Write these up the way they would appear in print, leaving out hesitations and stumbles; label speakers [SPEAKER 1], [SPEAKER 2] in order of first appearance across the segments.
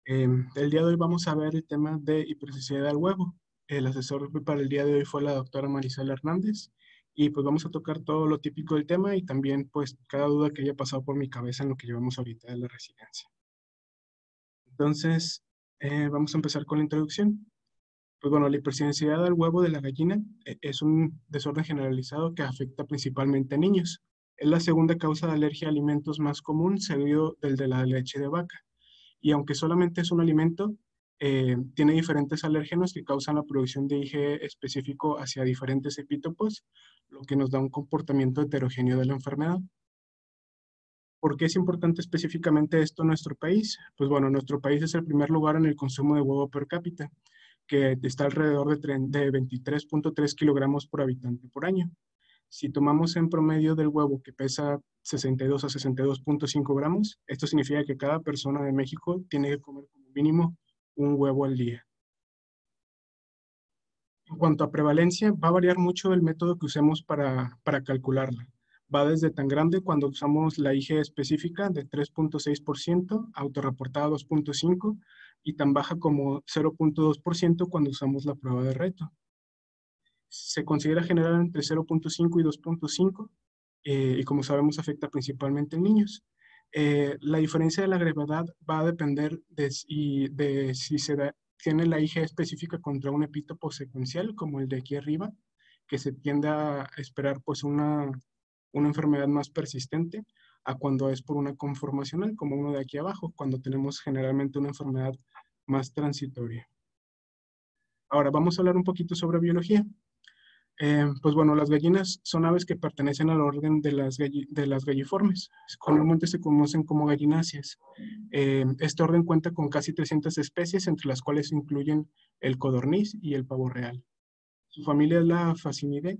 [SPEAKER 1] El día de hoy vamos a ver el tema de hipersensibilidad al huevo. El asesor para el día de hoy fue la doctora Marisela Hernández y pues vamos a tocar todo lo típico del tema y también pues cada duda que haya pasado por mi cabeza en lo que llevamos ahorita de la residencia. Entonces, vamos a empezar con la introducción. Pues bueno, la hipersensibilidad al huevo de la gallina es un desorden generalizado que afecta principalmente a niños. Es la segunda causa de alergia a alimentos más común, seguido del de la leche de vaca. Y aunque solamente es un alimento, tiene diferentes alérgenos que causan la producción de IgE específico hacia diferentes epítopos, lo que nos da un comportamiento heterogéneo de la enfermedad. ¿Por qué es importante específicamente esto en nuestro país? Pues bueno, nuestro país es el primer lugar en el consumo de huevo per cápita, que está alrededor de 23.3 kilogramos por habitante por año. Si tomamos en promedio del huevo que pesa 62 a 62.5 gramos, esto significa que cada persona de México tiene que comer como mínimo un huevo al día. En cuanto a prevalencia, va a variar mucho el método que usemos para calcularla. Va desde tan grande cuando usamos la IgE específica de 3.6%, autorreportada 2.5%, y tan baja como 0.2% cuando usamos la prueba de reto. Se considera general entre 0.5 y 2.5 y como sabemos afecta principalmente en niños. La diferencia de la gravedad va a depender de si tiene la IgE específica contra un epítopo secuencial, como el de aquí arriba, que se tiende a esperar pues una enfermedad más persistente, a cuando es por una conformacional, como uno de aquí abajo, cuando tenemos generalmente una enfermedad más transitoria. Ahora vamos a hablar un poquito sobre biología. Pues bueno, las gallinas son aves que pertenecen al orden de las galliformes. Comúnmente se conocen como gallináceas. Este orden cuenta con casi 300 especies, entre las cuales se incluyen el codorniz y el pavo real. Su familia es la Phasinidae,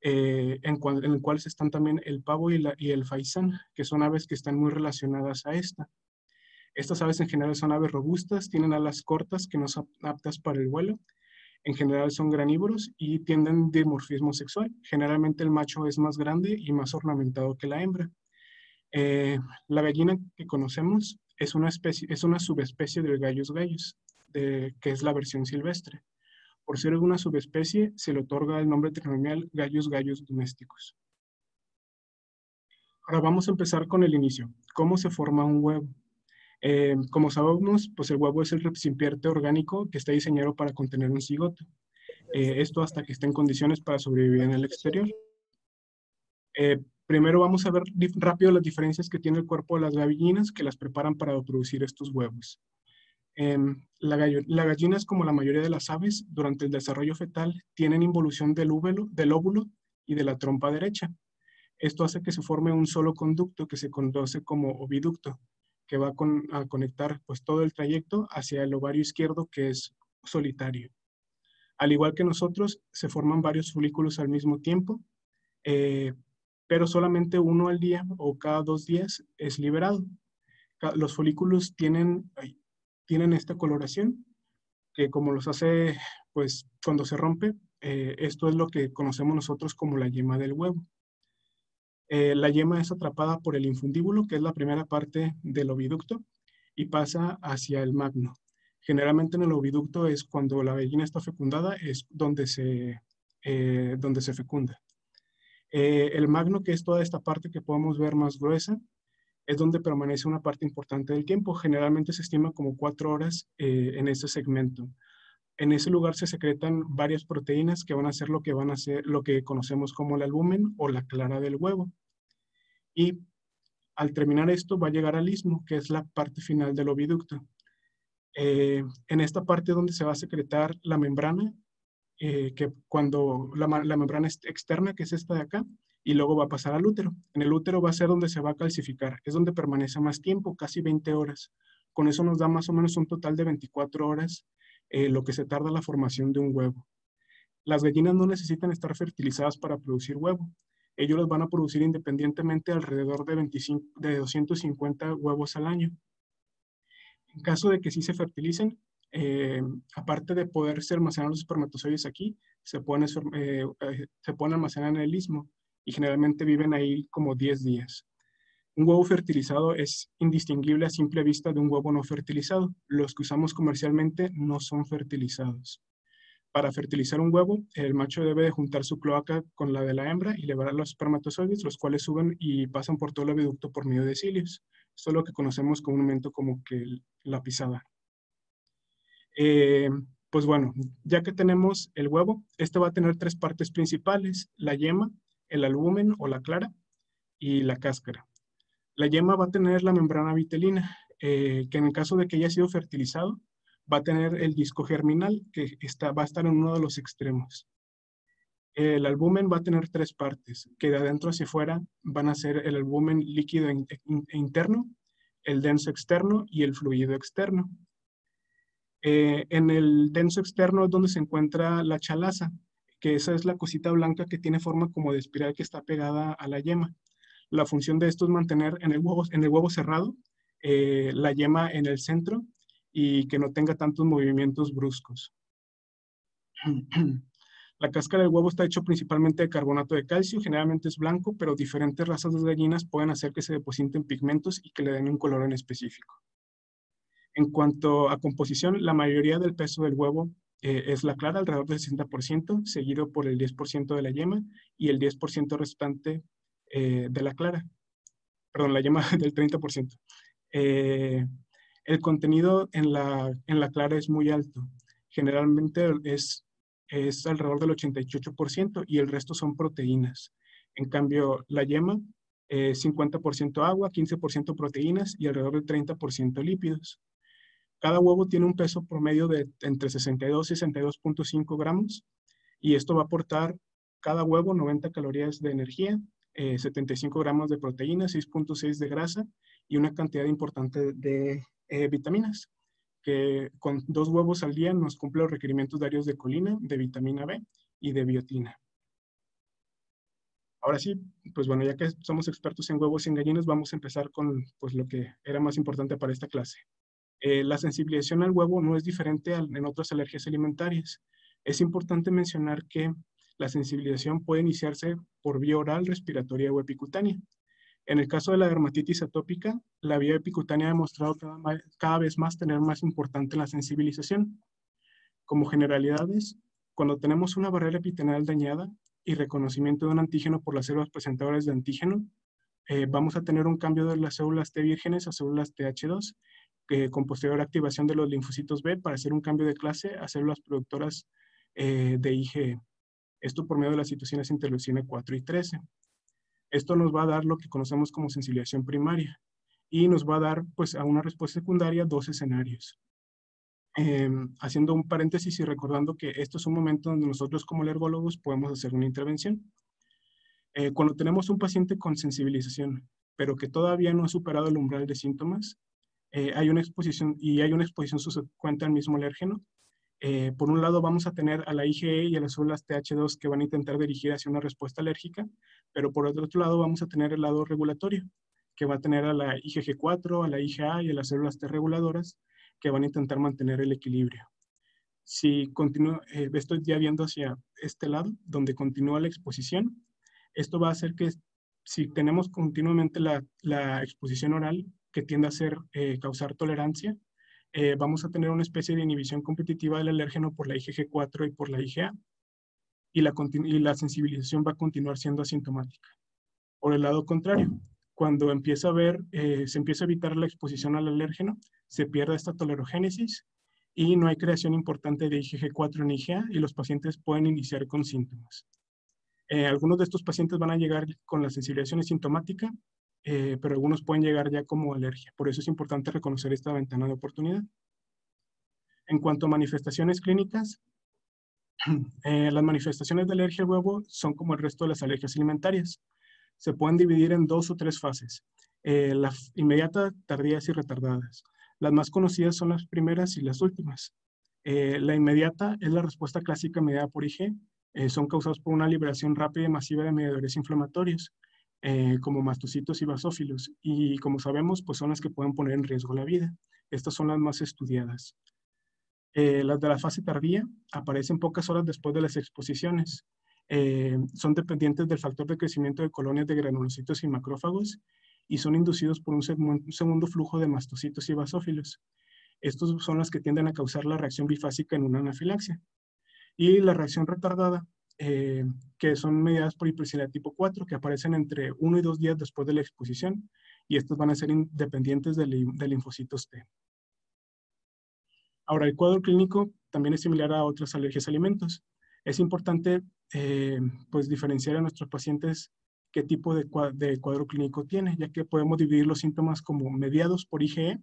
[SPEAKER 1] en el cual están también el pavo y el faisán, que son aves que están muy relacionadas a esta. Estas aves en general son aves robustas, tienen alas cortas que no son aptas para el vuelo. En general son granívoros y tienden dimorfismo sexual. Generalmente el macho es más grande y más ornamentado que la hembra. La gallina que conocemos es una subespecie del Gallus gallus, que es la versión silvestre. Por ser una subespecie, se le otorga el nombre trinomial Gallus gallus domesticus. Ahora vamos a empezar con el inicio. ¿Cómo se forma un huevo? Como sabemos, pues el huevo es el recipiente orgánico que está diseñado para contener un cigoto. Esto hasta que esté en condiciones para sobrevivir en el exterior. Primero vamos a ver rápido las diferencias que tiene el cuerpo de las gallinas que las preparan para producir estos huevos. La gallina es como la mayoría de las aves, durante el desarrollo fetal tienen involución del óvulo y de la trompa derecha. Esto hace que se forme un solo conducto que se conoce como oviducto, que va a conectar pues todo el trayecto hacia el ovario izquierdo, que es solitario. Al igual que nosotros, se forman varios folículos al mismo tiempo, pero solamente uno al día o cada 2 días es liberado. Los folículos tienen esta coloración, que como los hace, pues cuando se rompe, esto es lo que conocemos nosotros como la yema del huevo. La yema es atrapada por el infundíbulo, que es la primera parte del oviducto, y pasa hacia el magno. Generalmente en el oviducto es cuando la gallina está fecundada, es donde se fecunda. El magno, que es toda esta parte que podemos ver más gruesa, es donde permanece una parte importante del tiempo. Generalmente se estima como 4 horas en ese segmento. En ese lugar se secretan varias proteínas que van a hacer lo que conocemos como el albumen o la clara del huevo. Y al terminar esto va a llegar al istmo, que es la parte final del oviducto. En esta parte donde se va a secretar la membrana, que cuando la membrana externa, que es esta de acá, y luego va a pasar al útero. En el útero va a ser donde se va a calcificar, es donde permanece más tiempo, casi 20 horas. Con eso nos da más o menos un total de 24 horas, lo que se tarda la formación de un huevo. Las gallinas no necesitan estar fertilizadas para producir huevo. Ellos los van a producir independientemente alrededor de 250 huevos al año. En caso de que sí se fertilicen, aparte de poderse almacenar los espermatozoides aquí, se pueden almacenar en el istmo y generalmente viven ahí como 10 días. Un huevo fertilizado es indistinguible a simple vista de un huevo no fertilizado. Los que usamos comercialmente no son fertilizados. Para fertilizar un huevo, el macho debe de juntar su cloaca con la de la hembra y liberar los espermatozoides, los cuales suben y pasan por todo el oviducto por medio de cilios. Esto es lo que conocemos comúnmente como que la pisada. Eh, pues bueno, ya que tenemos el huevo, este va a tener tres partes principales: la yema, el albumen o la clara y la cáscara. La yema va a tener la membrana vitelina, que en el caso de que haya sido fertilizado, va a tener el disco germinal, que va a estar en uno de los extremos. El albumen va a tener tres partes, que de adentro hacia afuera van a ser el albumen líquido interno, el denso externo y el fluido externo. En el denso externo es donde se encuentra la chalaza, que esa es la cosita blanca que tiene forma como de espiral que está pegada a la yema. La función de esto es mantener en el huevo cerrado la yema en el centro y que no tenga tantos movimientos bruscos. La cáscara del huevo está hecho principalmente de carbonato de calcio, generalmente es blanco, pero diferentes razas de gallinas pueden hacer que se depositen pigmentos y que le den un color en específico. En cuanto a composición, la mayoría del peso del huevo es la clara, alrededor del 60%, seguido por el 10% de la yema y el 10% restante de la clara. Perdón, la yema del 30%. El contenido en la clara es muy alto. Generalmente es alrededor del 88% y el resto son proteínas. En cambio, la yema es 50% agua, 15% proteínas y alrededor del 30% lípidos. Cada huevo tiene un peso promedio de entre 62 y 62.5 gramos y esto va a aportar cada huevo 90 calorías de energía, 75 gramos de proteína, 6.6 de grasa y una cantidad importante de vitaminas, que con 2 huevos al día nos cumple los requerimientos diarios de colina, de vitamina B y de biotina. Ahora sí, pues bueno, ya que somos expertos en huevos y en gallinas, vamos a empezar con pues, lo que era más importante para esta clase. La sensibilización al huevo no es diferente en otras alergias alimentarias. Es importante mencionar que la sensibilización puede iniciarse por vía oral, respiratoria o epicutánea. En el caso de la dermatitis atópica, la vía epicutánea ha demostrado cada vez más tener más importante la sensibilización. Como generalidades, cuando tenemos una barrera epitelial dañada y reconocimiento de un antígeno por las células presentadoras de antígeno, vamos a tener un cambio de las células T vírgenes a células TH2, con posterior activación de los linfocitos B para hacer un cambio de clase a células productoras de IgE. Esto por medio de las situaciones interleucina 4 y 13. Esto nos va a dar lo que conocemos como sensibilización primaria y nos va a dar pues a una respuesta secundaria dos escenarios. Haciendo un paréntesis y recordando que esto es un momento donde nosotros como alergólogos podemos hacer una intervención. Cuando tenemos un paciente con sensibilización, pero que todavía no ha superado el umbral de síntomas, hay una exposición subsecuente al mismo alérgeno. Por un lado vamos a tener a la IgE y a las células TH2 que van a intentar dirigir hacia una respuesta alérgica, pero por el otro lado vamos a tener el lado regulatorio, que va a tener a la IgG4, a la IgA y a las células T reguladoras que van a intentar mantener el equilibrio. Si continúa, estoy ya viendo hacia este lado, donde continúa la exposición, esto va a hacer que si tenemos continuamente la exposición oral, que tiende a causar tolerancia, vamos a tener una especie de inhibición competitiva del alérgeno por la IgG4 y por la IgA, y la sensibilización va a continuar siendo asintomática. Por el lado contrario, cuando se empieza a evitar la exposición al alérgeno, se pierde esta tolerogénesis y no hay creación importante de IgG4 en IgA y los pacientes pueden iniciar con síntomas. Algunos de estos pacientes van a llegar con la sensibilización asintomática, pero algunos pueden llegar ya como alergia. Por eso es importante reconocer esta ventana de oportunidad. En cuanto a manifestaciones clínicas, las manifestaciones de alergia al huevo son como el resto de las alergias alimentarias. Se pueden dividir en 2 o 3 fases: las inmediatas, tardías y retardadas. Las más conocidas son las primeras y las últimas. La inmediata es la respuesta clásica mediada por IgE. Son causados por una liberación rápida y masiva de mediadores inflamatorios, como mastocitos y basófilos. Y como sabemos, pues son las que pueden poner en riesgo la vida. Estas son las más estudiadas. Las de la fase tardía aparecen pocas horas después de las exposiciones. Son dependientes del factor de crecimiento de colonias de granulocitos y macrófagos y son inducidos por un segundo flujo de mastocitos y basófilos. Estos son los que tienden a causar la reacción bifásica en una anafilaxia. Y la reacción retardada, que son mediadas por hipericilidad tipo 4, que aparecen entre 1 y 2 días después de la exposición, y estos van a ser independientes de linfocitos T. Ahora, el cuadro clínico también es similar a otras alergias a alimentos. Es importante pues diferenciar a nuestros pacientes qué tipo de cuadro clínico tiene, ya que podemos dividir los síntomas como mediados por IgE,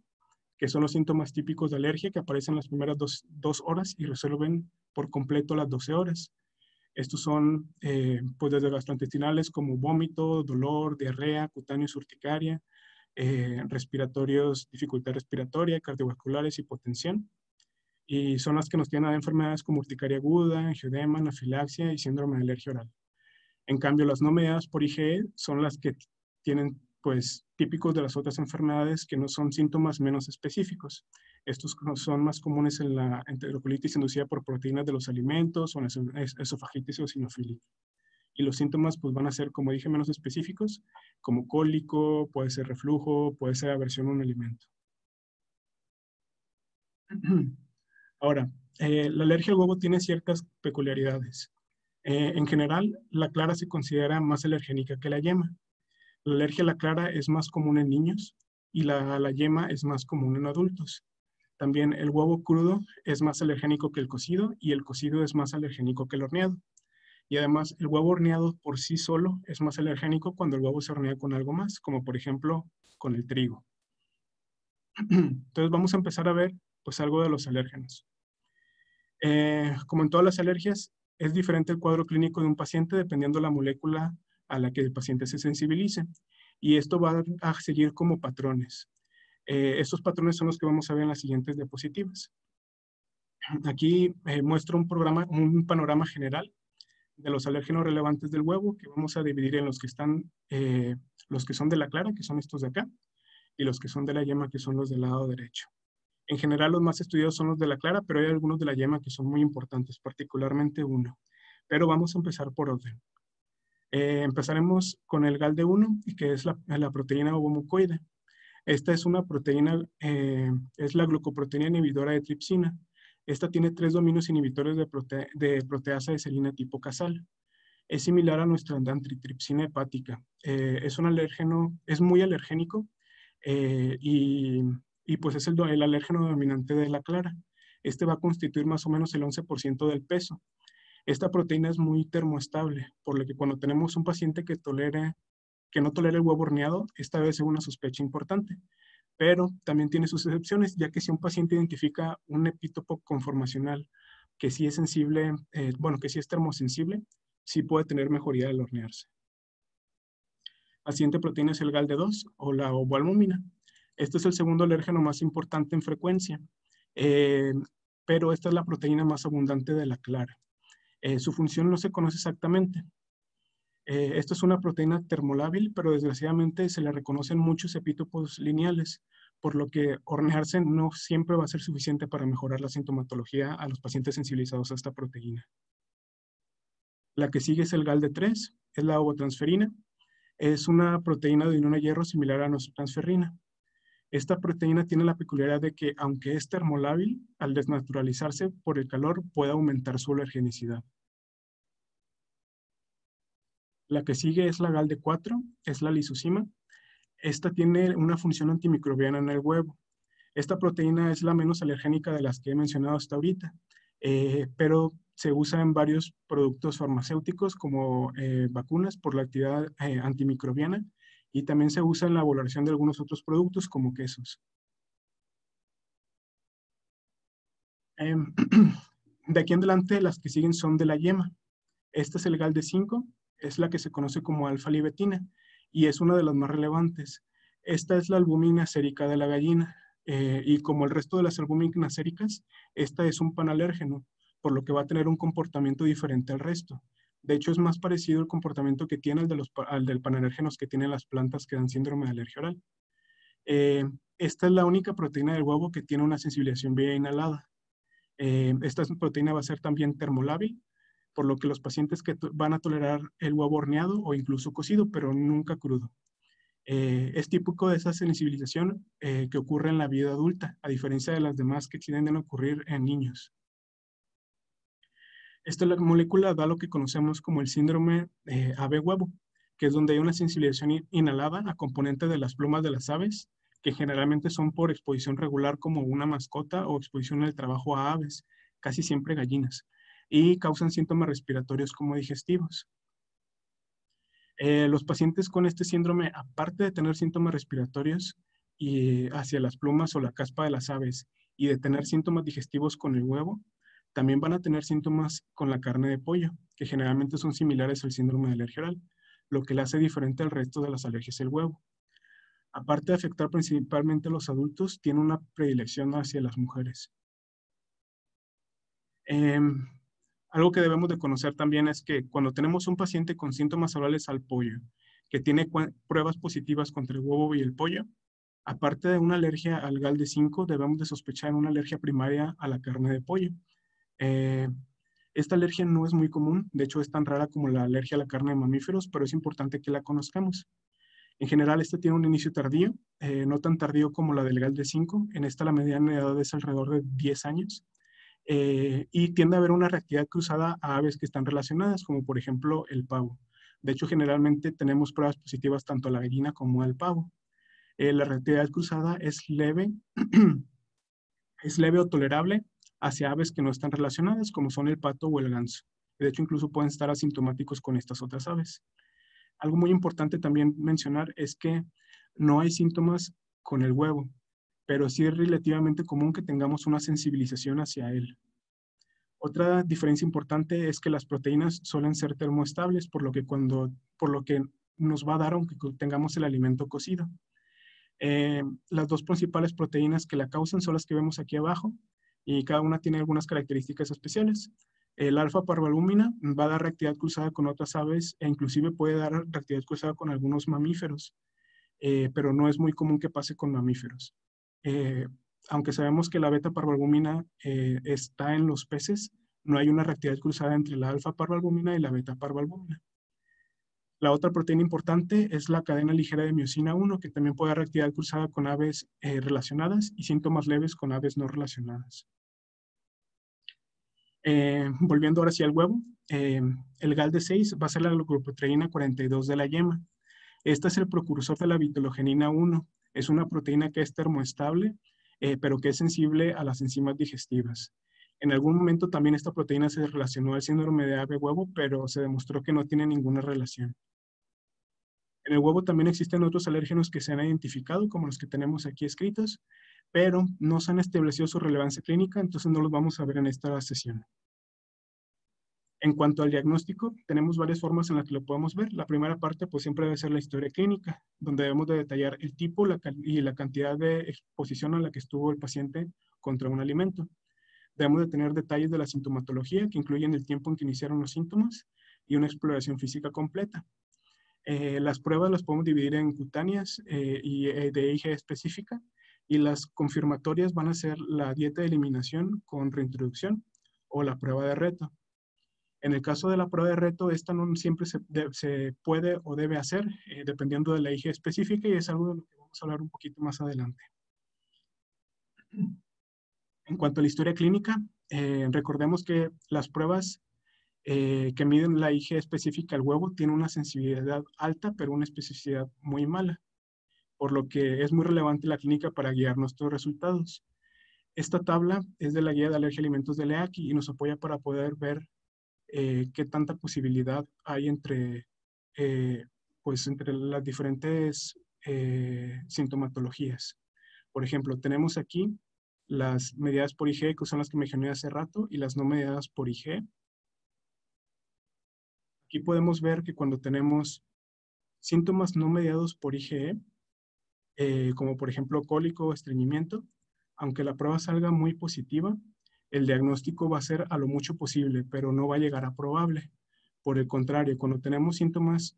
[SPEAKER 1] que son los síntomas típicos de alergia que aparecen las primeras dos horas y resuelven por completo las 12 horas. Estos son pues desde gastrointestinales como vómito, dolor, diarrea, cutáneos, urticaria, respiratorios, dificultad respiratoria, cardiovasculares, hipotensión. Y son las que nos tienen a enfermedades como urticaria aguda, angioedema, anafilaxia y síndrome de alergia oral. En cambio, las no mediadas por IgE son las que tienen, pues, típicos de las otras enfermedades que no son síntomas menos específicos. Estos son más comunes en la enterocolitis inducida por proteínas de los alimentos o en la esofagitis o eosinofilia. Y los síntomas, pues, van a ser, como dije, menos específicos, como cólico, puede ser reflujo, puede ser aversión a un alimento. Ahora, la alergia al huevo tiene ciertas peculiaridades. En general, la clara se considera más alergénica que la yema. La alergia a la clara es más común en niños y la yema es más común en adultos. También el huevo crudo es más alergénico que el cocido y el cocido es más alergénico que el horneado. Y además, el huevo horneado por sí solo es más alergénico cuando el huevo se hornea con algo más, como por ejemplo con el trigo. Entonces vamos a empezar a ver pues algo de los alérgenos. Como en todas las alergias, es diferente el cuadro clínico de un paciente dependiendo de la molécula a la que el paciente se sensibilice. Y esto va a seguir como patrones. Estos patrones son los que vamos a ver en las siguientes diapositivas. Aquí muestro un panorama general de los alérgenos relevantes del huevo, que vamos a dividir en los que son de la clara, que son estos de acá, y los que son de la yema, que son los del lado derecho. En general, los más estudiados son los de la clara, pero hay algunos de la yema que son muy importantes, particularmente uno. Pero vamos a empezar por orden. Empezaremos con el GALD1, que es la proteína ovomucoide. Esta es una proteína, es la glucoproteína inhibidora de tripsina. Esta tiene 3 dominios inhibitores de proteasa de serina tipo casal. Es similar a nuestra antitripsina hepática. Es un alérgeno, es muy alergénico y pues es el alérgeno dominante de la clara. Este va a constituir más o menos el 11% del peso. Esta proteína es muy termoestable, por lo que cuando tenemos un paciente que no tolera el huevo horneado, esta debe ser una sospecha importante. Pero también tiene sus excepciones, ya que si un paciente identifica un epítopo conformacional que sí es sensible, que sí es termosensible, sí puede tener mejoría al hornearse. La siguiente proteína es el GALD2 o la ovoalbúmina. Este es el segundo alérgeno más importante en frecuencia, pero esta es la proteína más abundante de la clara. Su función no se conoce exactamente. Esto es una proteína termolábil, pero desgraciadamente se le reconocen muchos epítopos lineales, por lo que hornearse no siempre va a ser suficiente para mejorar la sintomatología a los pacientes sensibilizados a esta proteína. La que sigue es el GALD3, es la ovotransferina. Es una proteína de unión a hierro similar a nuestra transferrina. Esta proteína tiene la peculiaridad de que, aunque es termolábil, al desnaturalizarse por el calor puede aumentar su alergenicidad. La que sigue es la GALD4, es la lisozima. Esta tiene una función antimicrobiana en el huevo. Esta proteína es la menos alergénica de las que he mencionado hasta ahorita, pero se usa en varios productos farmacéuticos como vacunas por la actividad antimicrobiana y también se usa en la elaboración de algunos otros productos como quesos. De aquí en adelante las que siguen son de la yema. Esta es el GALD5, es la que se conoce como alfa-libetina y es una de las más relevantes. Esta es la albúmina sérica de la gallina y como el resto de las albúminas séricas, esta es un panalérgeno, por lo que va a tener un comportamiento diferente al resto. De hecho, es más parecido el comportamiento que tiene al del panalérgenos que tienen las plantas que dan síndrome de alergia oral. Esta es la única proteína del huevo que tiene una sensibilización vía inhalada. Esta proteína va a ser también termolábil, por lo que los pacientes que van a tolerar el huevo horneado o incluso cocido, pero nunca crudo. Es típico de esa sensibilización que ocurre en la vida adulta, a diferencia de las demás que tienden a ocurrir en niños. Esta molécula da lo que conocemos como el síndrome ave-huevo, que es donde hay una sensibilización inhalada a componentes de las plumas de las aves, que generalmente son por exposición regular como una mascota o exposición en el trabajo a aves, casi siempre gallinas, y causan síntomas respiratorios como digestivos. Los pacientes con este síndrome, aparte de tener síntomas respiratorios y hacia las plumas o la caspa de las aves y de tener síntomas digestivos con el huevo, también van a tener síntomas con la carne de pollo, que generalmente son similares al síndrome de alergia oral, lo que le hace diferente al resto de las alergias el huevo. Aparte de afectar principalmente a los adultos, tiene una predilección hacia las mujeres. Algo que debemos de conocer también es que cuando tenemos un paciente con síntomas orales al pollo, que tiene pruebas positivas contra el huevo y el pollo, aparte de una alergia al GALD5, debemos de sospechar una alergia primaria a la carne de pollo. Esta alergia no es muy común, de hecho es tan rara como la alergia a la carne de mamíferos, pero es importante que la conozcamos. En general, este tiene un inicio tardío, no tan tardío como la del GALD5. En esta la mediana de edad es alrededor de 10 años. Y tiende a haber una reactividad cruzada a aves que están relacionadas, como por ejemplo el pavo. De hecho, generalmente tenemos pruebas positivas tanto a la gallina como al pavo. La reactividad cruzada es leve, es leve o tolerable hacia aves que no están relacionadas, como son el pato o el ganso. De hecho, incluso pueden estar asintomáticos con estas otras aves. Algo muy importante también mencionar es que no hay síntomas con el huevo, pero sí es relativamente común que tengamos una sensibilización hacia él. Otra diferencia importante es que las proteínas suelen ser termoestables, por lo que nos va a dar aunque tengamos el alimento cocido. Las dos principales proteínas que la causan son las que vemos aquí abajo y cada una tiene algunas características especiales. El alfa-parvalbúmina va a dar reactividad cruzada con otras aves e inclusive puede dar reactividad cruzada con algunos mamíferos, pero no es muy común que pase con mamíferos. Aunque sabemos que la beta-parvalbúmina está en los peces, no hay una reactividad cruzada entre la alfa-parvalbúmina y la beta-parvalbúmina. La otra proteína importante es la cadena ligera de miosina 1, que también puede dar reactividad cruzada con aves relacionadas y síntomas leves con aves no relacionadas. Volviendo ahora sí al huevo, el GALD6 va a ser la glucoproteína 42 de la yema. Esta es el precursor de la vitelogenina 1. Es una proteína que es termoestable, pero que es sensible a las enzimas digestivas. En algún momento también esta proteína se relacionó al síndrome de ave-huevo, pero se demostró que no tiene ninguna relación. En el huevo también existen otros alérgenos que se han identificado, como los que tenemos aquí escritos, pero no se han establecido su relevancia clínica, entonces no los vamos a ver en esta sesión. En cuanto al diagnóstico, tenemos varias formas en las que lo podemos ver. La primera parte, pues siempre debe ser la historia clínica, donde debemos de detallar el tipo y la cantidad de exposición a la que estuvo el paciente contra un alimento. Debemos de tener detalles de la sintomatología, que incluyen el tiempo en que iniciaron los síntomas y una exploración física completa. Las pruebas las podemos dividir en cutáneas y de IG específica, y las confirmatorias van a ser la dieta de eliminación con reintroducción o la prueba de reto. En el caso de la prueba de reto, esta no siempre se puede o debe hacer, dependiendo de la IG específica, y es algo de lo que vamos a hablar un poquito más adelante. En cuanto a la historia clínica, recordemos que las pruebas que miden la IG específica al huevo tienen una sensibilidad alta, pero una especificidad muy mala, por lo que es muy relevante la clínica para guiar nuestros resultados. Esta tabla es de la guía de alergia a alimentos de LEACI y nos apoya para poder ver qué tanta posibilidad hay pues entre las diferentes sintomatologías. Por ejemplo, tenemos aquí las mediadas por IG, que son las que mencioné hace rato, y las no mediadas por IG. Aquí podemos ver que cuando tenemos síntomas no mediados por IgE, como por ejemplo cólico o estreñimiento, aunque la prueba salga muy positiva, el diagnóstico va a ser a lo mucho posible, pero no va a llegar a probable. Por el contrario, cuando tenemos síntomas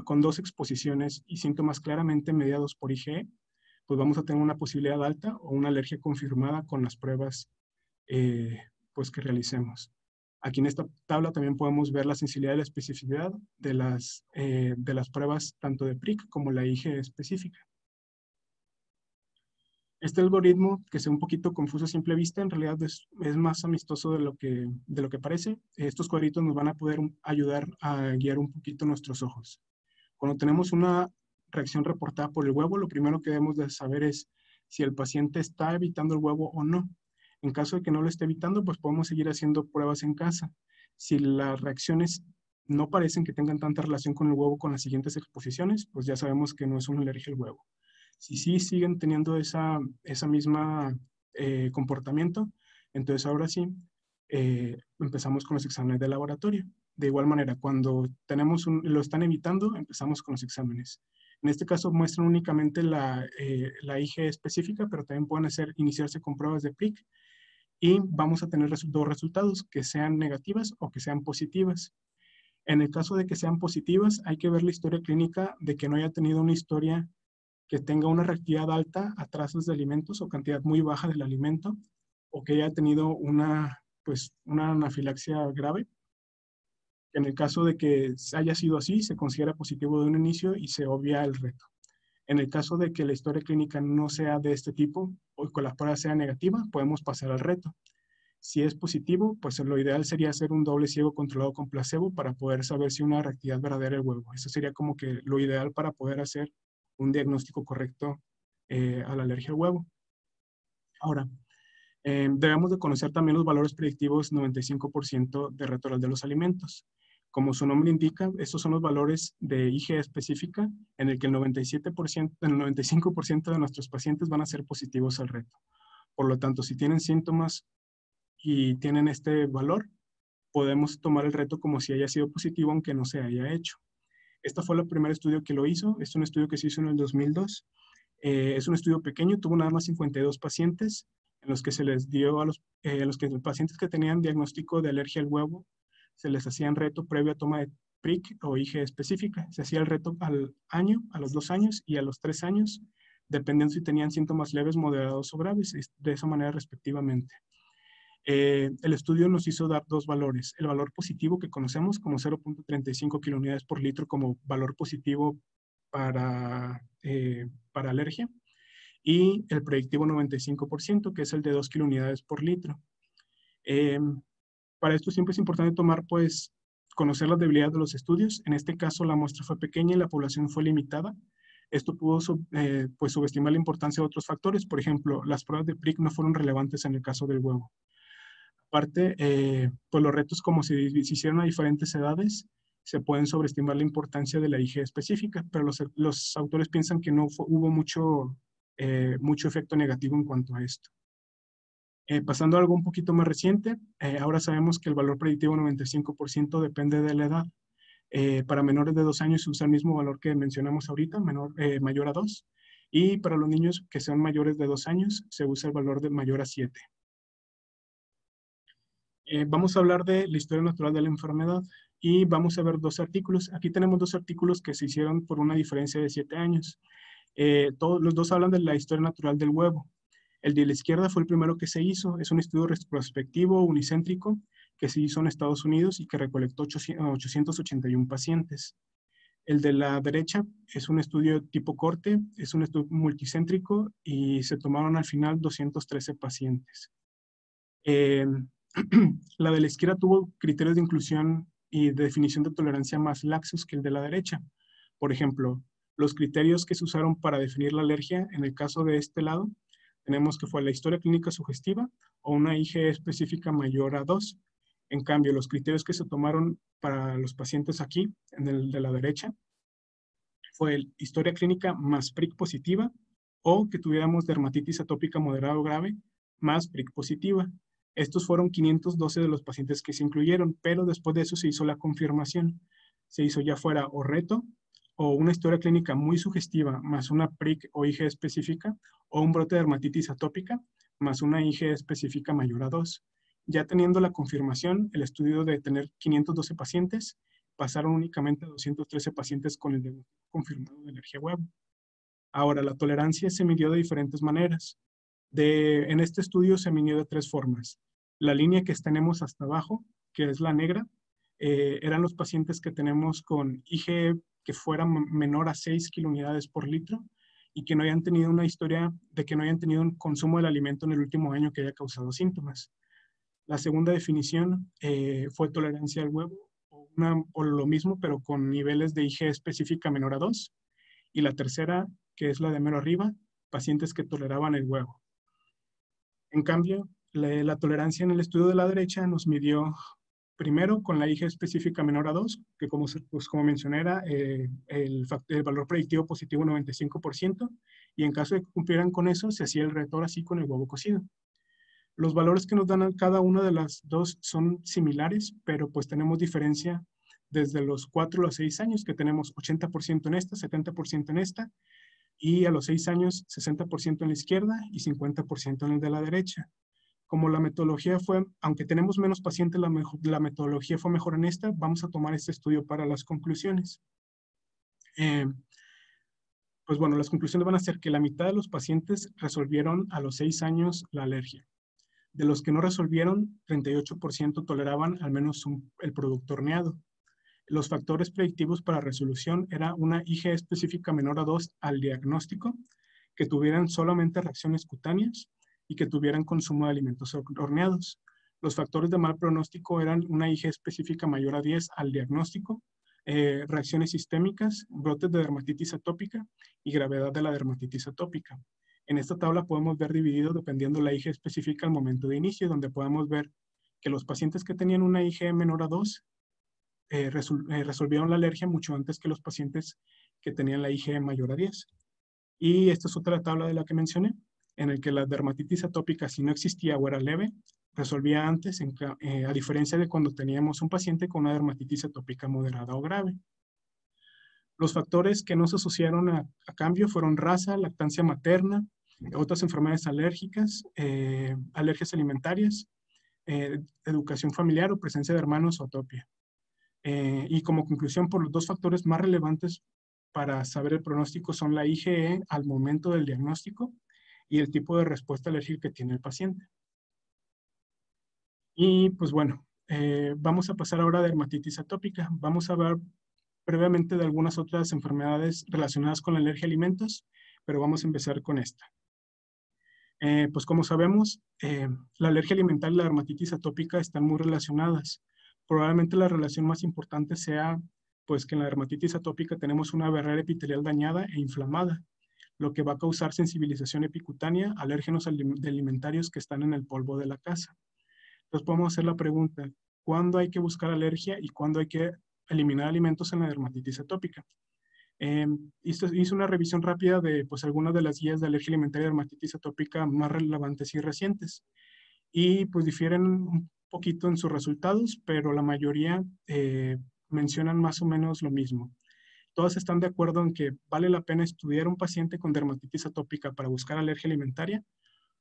[SPEAKER 1] con dos exposiciones y síntomas claramente mediados por IgE, pues vamos a tener una posibilidad alta o una alergia confirmada con las pruebas pues que realicemos. Aquí en esta tabla también podemos ver la sensibilidad y la especificidad de las pruebas tanto de PRIC como la IG específica. Este algoritmo, que sea un poquito confuso a simple vista, en realidad es más amistoso de lo que parece. Estos cuadritos nos van a poder ayudar a guiar un poquito nuestros ojos. Cuando tenemos una reacción reportada por el huevo, lo primero que debemos de saber es si el paciente está evitando el huevo o no. En caso de que no lo esté evitando, pues podemos seguir haciendo pruebas en casa. Si las reacciones no parecen que tengan tanta relación con el huevo con las siguientes exposiciones, pues ya sabemos que no es una alergia al huevo. Si sí siguen teniendo esa misma comportamiento, entonces ahora sí empezamos con los exámenes de laboratorio. De igual manera, cuando lo están evitando, empezamos con los exámenes. En este caso muestran únicamente la IG específica, pero también pueden iniciarse con pruebas de PRIC y vamos a tener dos resultados, que sean negativas o que sean positivas. En el caso de que sean positivas, hay que ver la historia clínica de que no haya tenido una historia que tenga una reactividad alta a trazas de alimentos o cantidad muy baja del alimento, o que haya tenido una anafilaxia grave. En el caso de que haya sido así, se considera positivo de un inicio y se obvia el reto. En el caso de que la historia clínica no sea de este tipo o que la prueba sea negativa, podemos pasar al reto. Si es positivo, pues lo ideal sería hacer un doble ciego controlado con placebo para poder saber si una reactividad verdadera el huevo. Eso sería como que lo ideal para poder hacer un diagnóstico correcto a la alergia al huevo. Ahora, debemos de conocer también los valores predictivos 95% de retorno de los alimentos. Como su nombre indica, estos son los valores de IG específica en el que el 95% de nuestros pacientes van a ser positivos al reto. Por lo tanto, si tienen síntomas y tienen este valor, podemos tomar el reto como si haya sido positivo aunque no se haya hecho. Este fue el primer estudio que lo hizo. Es un estudio que se hizo en el 2002. Es un estudio pequeño, tuvo nada más 52 pacientes en los que se les dio los pacientes que tenían diagnóstico de alergia al huevo, se les hacían reto previo a toma de PRIC o IG específica. Se hacía el reto al año, a los 2 años y a los 3 años, dependiendo si tenían síntomas leves, moderados o graves, de esa manera respectivamente. El estudio nos hizo dar dos valores. El valor positivo que conocemos como 0.35 kilunidades por litro como valor positivo para alergia, y el predictivo 95%, que es el de 2 kilunidades por litro. Para esto siempre es importante conocer las debilidades de los estudios. En este caso, la muestra fue pequeña y la población fue limitada. Esto pudo subestimar la importancia de otros factores. Por ejemplo, las pruebas de PRIC no fueron relevantes en el caso del huevo. Aparte, pues los retos, como se hicieron a diferentes edades, se pueden sobreestimar la importancia de la IG específica, pero los autores piensan que no hubo mucho efecto negativo en cuanto a esto. Pasando a algo un poquito más reciente, ahora sabemos que el valor predictivo 95% depende de la edad. Para menores de 2 años se usa el mismo valor que mencionamos ahorita, mayor a 2, y para los niños que sean mayores de 2 años se usa el valor de mayor a 7. Vamos a hablar de la historia natural de la enfermedad y vamos a ver 2 artículos. Aquí tenemos 2 artículos que se hicieron por una diferencia de 7 años. Los 2 hablan de la historia natural del huevo. El de la izquierda fue el primero que se hizo. Es un estudio retrospectivo unicéntrico que se hizo en Estados Unidos y que recolectó 881 pacientes. El de la derecha es un estudio tipo corte, es un estudio multicéntrico y se tomaron al final 213 pacientes. La de la izquierda tuvo criterios de inclusión y de definición de tolerancia más laxos que el de la derecha. Por ejemplo, los criterios que se usaron para definir la alergia, en el caso de este lado, tenemos que fue la historia clínica sugestiva o una IG específica mayor a 2. En cambio, los criterios que se tomaron para los pacientes aquí, en el de la derecha, fue el historia clínica más PRIC positiva o que tuviéramos dermatitis atópica moderada o grave más PRIC positiva. Estos fueron 512 de los pacientes que se incluyeron, pero después de eso se hizo la confirmación. Se hizo ya fuera o reto o una historia clínica muy sugestiva más una PRIC o IG específica o un brote de dermatitis atópica más una IG específica mayor a 2. Ya teniendo la confirmación, el estudio de tener 512 pacientes, pasaron únicamente a 213 pacientes con el diagnóstico confirmado de alergia a huevo. Ahora, la tolerancia se midió de diferentes maneras. En este estudio se midió de 3 formas. La línea que tenemos hasta abajo, que es la negra, eran los pacientes que tenemos con IgE que fuera menor a 6 kilounidades por litro y que no hayan tenido una historia de que no hayan tenido un consumo del alimento en el último año que haya causado síntomas. La segunda definición fue tolerancia al huevo, o lo mismo, pero con niveles de IgE específica menor a 2. Y la tercera, que es la de mero arriba, pacientes que toleraban el huevo. En cambio, la tolerancia en el estudio de la derecha nos midió primero con la IgE específica menor a 2, que pues como mencioné era el valor predictivo positivo 95%, y en caso de que cumplieran con eso, se hacía el retor así con el huevo cocido. Los valores que nos dan a cada una de las dos son similares, pero pues tenemos diferencia desde los 4 a los 6 años, que tenemos 80% en esta, 70% en esta, y a los 6 años 60% en la izquierda y 50% en el de la derecha. Como la metodología fue, aunque tenemos menos pacientes, la metodología fue mejor en esta, vamos a tomar este estudio para las conclusiones. Pues bueno, las conclusiones van a ser que la mitad de los pacientes resolvieron a los 6 años la alergia. De los que no resolvieron, 38% toleraban al menos el producto horneado. Los factores predictivos para resolución era una IgE específica menor a 2 al diagnóstico, que tuvieran solamente reacciones cutáneas y que tuvieran consumo de alimentos horneados. Los factores de mal pronóstico eran una IgE específica mayor a 10 al diagnóstico, reacciones sistémicas, brotes de dermatitis atópica y gravedad de la dermatitis atópica. En esta tabla podemos ver dividido dependiendo la IgE específica al momento de inicio, donde podemos ver que los pacientes que tenían una IgE menor a 2 resolvieron la alergia mucho antes que los pacientes que tenían la IgE mayor a 10. Y esta es otra tabla de la que mencioné, en el que la dermatitis atópica, si no existía o era leve, resolvía antes, a diferencia de cuando teníamos un paciente con una dermatitis atópica moderada o grave. Los factores que no se asociaron a cambio fueron raza, lactancia materna, otras enfermedades alérgicas, alergias alimentarias, educación familiar o presencia de hermanos o atopia. Y como conclusión, por los dos factores más relevantes para saber el pronóstico son la IgE al momento del diagnóstico y el tipo de respuesta alérgica que tiene el paciente. Y pues bueno, vamos a pasar ahora a dermatitis atópica. Vamos a ver brevemente de algunas otras enfermedades relacionadas con la alergia a alimentos, pero vamos a empezar con esta. Pues como sabemos, la alergia alimentaria y la dermatitis atópica están muy relacionadas. Probablemente la relación más importante sea pues que en la dermatitis atópica tenemos una barrera epitelial dañada e inflamada, lo que va a causar sensibilización epicutánea a alérgenos alimentarios que están en el polvo de la casa. Entonces podemos hacer la pregunta, ¿cuándo hay que buscar alergia y cuándo hay que eliminar alimentos en la dermatitis atópica? Hice una revisión rápida de pues, algunas de las guías de alergia alimentaria y dermatitis atópica más relevantes y recientes. Y pues difieren un poquito en sus resultados, pero la mayoría mencionan más o menos lo mismo. Todas están de acuerdo en que vale la pena estudiar un paciente con dermatitis atópica para buscar alergia alimentaria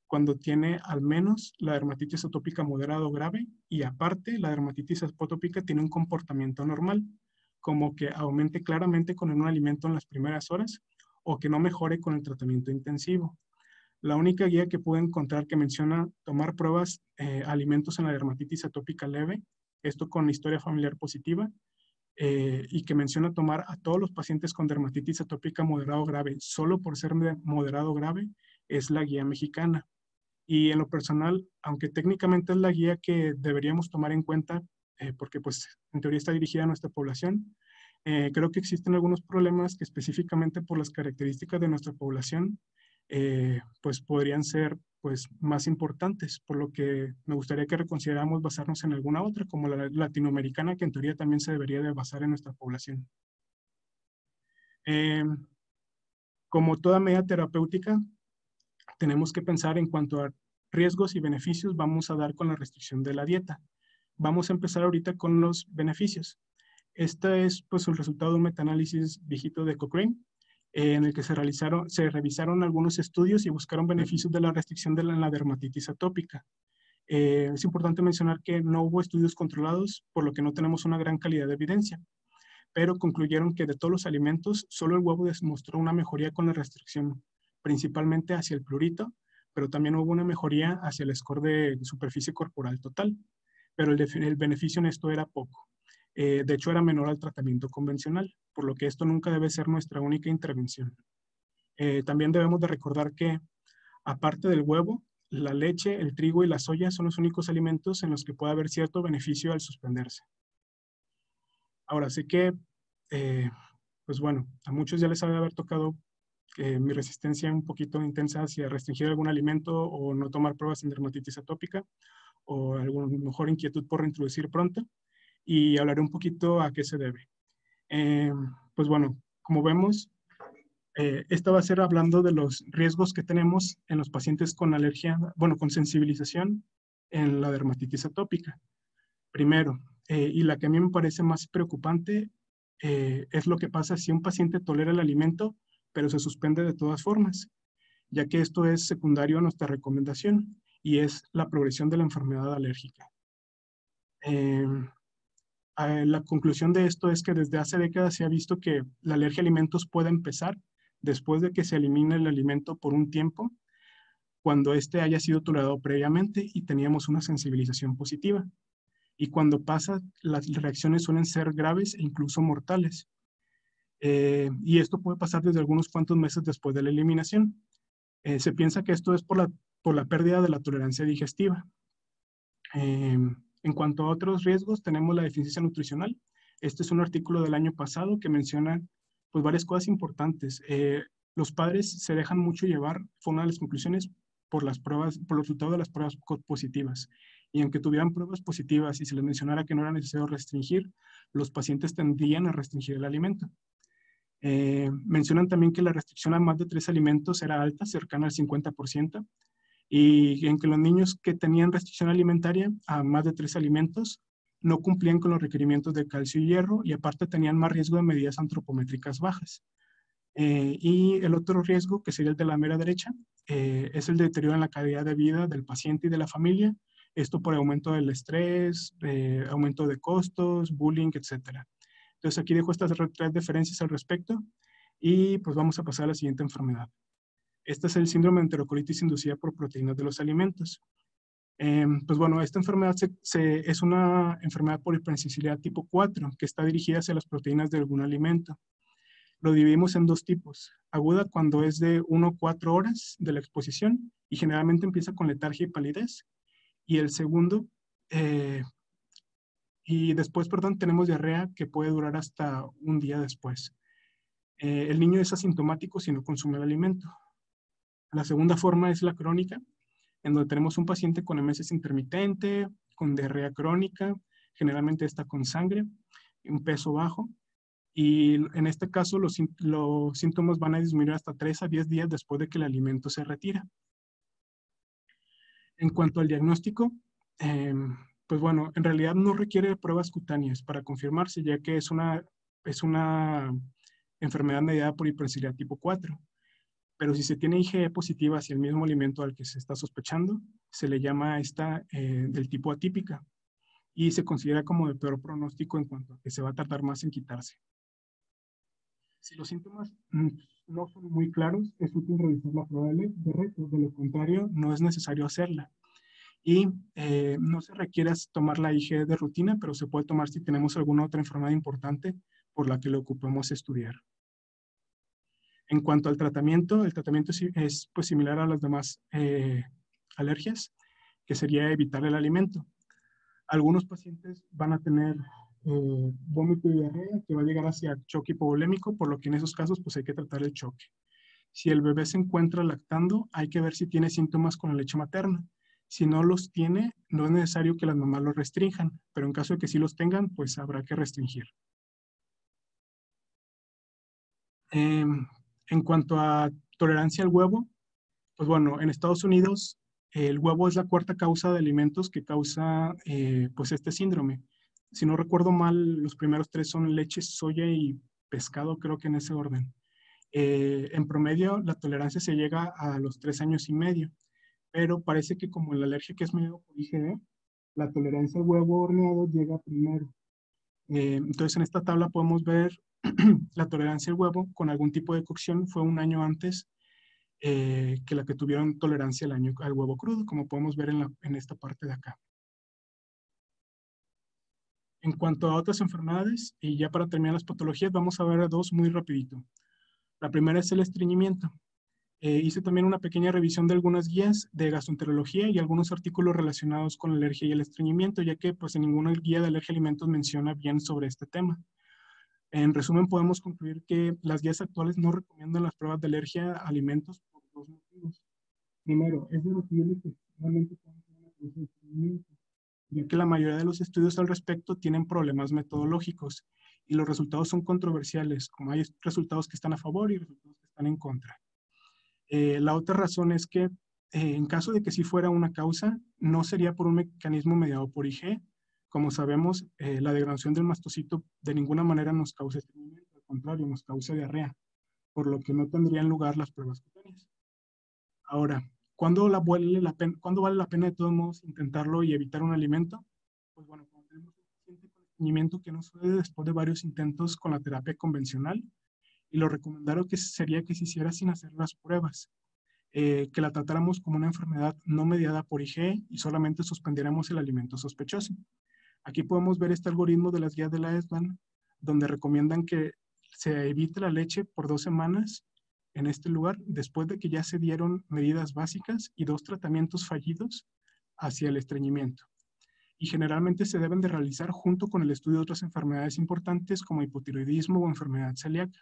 [SPEAKER 1] cuando tiene al menos la dermatitis atópica moderada o grave y aparte la dermatitis atópica tiene un comportamiento normal, como que aumente claramente con un alimento en las primeras horas o que no mejore con el tratamiento intensivo. La única guía que pude encontrar que menciona tomar pruebas alimentos en la dermatitis atópica leve, esto con historia familiar positiva, y que menciona tomar a todos los pacientes con dermatitis atópica moderado o grave solo por ser moderado o grave, es la guía mexicana. Y en lo personal, aunque técnicamente es la guía que deberíamos tomar en cuenta, porque pues en teoría está dirigida a nuestra población, creo que existen algunos problemas que específicamente por las características de nuestra población, pues podrían ser pues más importantes, por lo que me gustaría que reconsideráramos basarnos en alguna otra, como la latinoamericana, que en teoría también se debería de basar en nuestra población. Como toda medida terapéutica, tenemos que pensar en cuanto a riesgos y beneficios vamos a dar con la restricción de la dieta. Vamos a empezar ahorita con los beneficios. Este es pues el resultado de un metaanálisis viejito de Cochrane, en el que se revisaron algunos estudios y buscaron beneficios de la restricción de la dermatitis atópica. Es importante mencionar que no hubo estudios controlados, por lo que no tenemos una gran calidad de evidencia, pero concluyeron que de todos los alimentos, solo el huevo demostró una mejoría con la restricción, principalmente hacia el prurito, pero también hubo una mejoría hacia el score de superficie corporal total. pero el beneficio en esto era poco. De hecho, era menor al tratamiento convencional, por lo que esto nunca debe ser nuestra única intervención. También debemos de recordar que, aparte del huevo, la leche, el trigo y la soya son los únicos alimentos en los que puede haber cierto beneficio al suspenderse. Ahora, sé que, pues bueno, a muchos ya les ha de haber tocado mi resistencia un poquito intensa hacia restringir algún alimento o no tomar pruebas en dermatitis atópica o a lo mejor inquietud por reintroducir pronto, y hablaré un poquito a qué se debe. Pues bueno, como vemos, esta va a ser hablando de los riesgos que tenemos en los pacientes con alergia, bueno, con sensibilización en la dermatitis atópica. Primero, y la que a mí me parece más preocupante, es lo que pasa si un paciente tolera el alimento, pero se suspende de todas formas, ya que esto es secundario a nuestra recomendación y es la progresión de la enfermedad alérgica. La conclusión de esto es que desde hace décadas se ha visto que la alergia a alimentos puede empezar después de que se elimine el alimento por un tiempo, cuando éste haya sido tolerado previamente y teníamos una sensibilización positiva. Y cuando pasa, las reacciones suelen ser graves e incluso mortales. Y esto puede pasar desde algunos cuantos meses después de la eliminación. Se piensa que esto es por la pérdida de la tolerancia digestiva. En cuanto a otros riesgos, tenemos la deficiencia nutricional. Este es un artículo del año pasado que menciona pues, varias cosas importantes. Los padres se dejan mucho llevar, fue una de las conclusiones, por las pruebas, por los resultados de las pruebas positivas. Y aunque tuvieran pruebas positivas y se les mencionara que no era necesario restringir, los pacientes tendrían a restringir el alimento. Mencionan también que la restricción a más de 3 alimentos era alta, cercana al 50%, y en que los niños que tenían restricción alimentaria a más de 3 alimentos no cumplían con los requerimientos de calcio y hierro, y aparte tenían más riesgo de medidas antropométricas bajas. Y el otro riesgo, que sería el de la mera derecha, es el deterioro en la calidad de vida del paciente y de la familia, esto por aumento del estrés, aumento de costos, bullying, etcétera. Entonces aquí dejo estas 3 diferencias al respecto y pues vamos a pasar a la siguiente enfermedad. Este es el síndrome de enterocolitis inducida por proteínas de los alimentos. Pues bueno, esta enfermedad es una enfermedad por hipersensibilidad tipo 4, que está dirigida hacia las proteínas de algún alimento. Lo dividimos en 2 tipos. Aguda, cuando es de 1 a 4 horas de la exposición y generalmente empieza con letargia y palidez. Y el segundo, después, tenemos diarrea que puede durar hasta un día después. El niño es asintomático si no consume el alimento. La segunda forma es la crónica, en donde tenemos un paciente con emesis intermitente, con diarrea crónica, generalmente está con sangre, un peso bajo, y en este caso los síntomas van a disminuir hasta 3 a 10 días después de que el alimento se retira. En cuanto al diagnóstico, pues bueno, en realidad no requiere pruebas cutáneas para confirmarse, ya que es una enfermedad mediada por hipersensibilidad tipo 4. Pero si se tiene IgE positiva hacia el mismo alimento al que se está sospechando, se le llama esta del tipo atípica y se considera como de peor pronóstico en cuanto a que se va a tardar más en quitarse. Si los síntomas no son muy claros, es útil revisar la prueba de reto, de lo contrario no es necesario hacerla. Y no se requiere tomar la IgE de rutina, pero se puede tomar si tenemos alguna otra enfermedad importante por la que le ocupemos estudiar. En cuanto al tratamiento, el tratamiento es pues, similar a las demás alergias, que sería evitar el alimento. Algunos pacientes van a tener vómito y diarrea que va a llegar hacia choque hipovolémico, por lo que en esos casos pues, hay que tratar el choque. Si el bebé se encuentra lactando, hay que ver si tiene síntomas con la leche materna. Si no los tiene, no es necesario que las mamás los restrinjan, pero en caso de que sí los tengan, pues habrá que restringir. En cuanto a tolerancia al huevo, pues bueno, en Estados Unidos el huevo es la 4ª causa de alimentos que causa pues este síndrome. Si no recuerdo mal, los primeros 3 son leche, soya y pescado, creo que en ese orden. En promedio, la tolerancia se llega a los 3 años y medio, pero parece que como la alergia que es mediada por IgE, la tolerancia al huevo horneado llega primero. Entonces, en esta tabla podemos ver la tolerancia al huevo con algún tipo de cocción fue un año antes que la que tuvieron tolerancia al huevo crudo, como podemos ver en esta parte de acá. En cuanto a otras enfermedades, y ya para terminar las patologías, vamos a ver dos muy rapidito. La primera es el estreñimiento. Hice también una pequeña revisión de algunas guías de gastroenterología y algunos artículos relacionados con la alergia y el estreñimiento, ya que pues en ninguna guía de alergia a alimentos menciona bien sobre este tema. En resumen, podemos concluir que las guías actuales no recomiendan las pruebas de alergia a alimentos por dos motivos. Primero, es debatible que realmente pueden ser una causa de estreñimiento, ya que la mayoría de los estudios al respecto tienen problemas metodológicos y los resultados son controversiales, como hay resultados que están a favor y resultados que están en contra. La otra razón es que en caso de que sí fuera una causa, no sería por un mecanismo mediado por IG. Como sabemos, la degradación del mastocito de ninguna manera nos causa estreñimiento, al contrario, nos causa diarrea, por lo que no tendrían lugar las pruebas cutáneas. Ahora, ¿cuándo vale la pena de todos modos intentarlo y evitar un alimento? Pues bueno, cuando tenemos un paciente con estreñimiento que no sucede después de varios intentos con la terapia convencional, y lo recomendado que sería que se hiciera sin hacer las pruebas, que la tratáramos como una enfermedad no mediada por IG y solamente suspendiéramos el alimento sospechoso. Aquí podemos ver este algoritmo de las guías de la ESBAN, donde recomiendan que se evite la leche por 2 semanas en este lugar, después de que ya se dieron medidas básicas y 2 tratamientos fallidos hacia el estreñimiento. Y generalmente se deben de realizar junto con el estudio de otras enfermedades importantes como hipotiroidismo o enfermedad celíaca,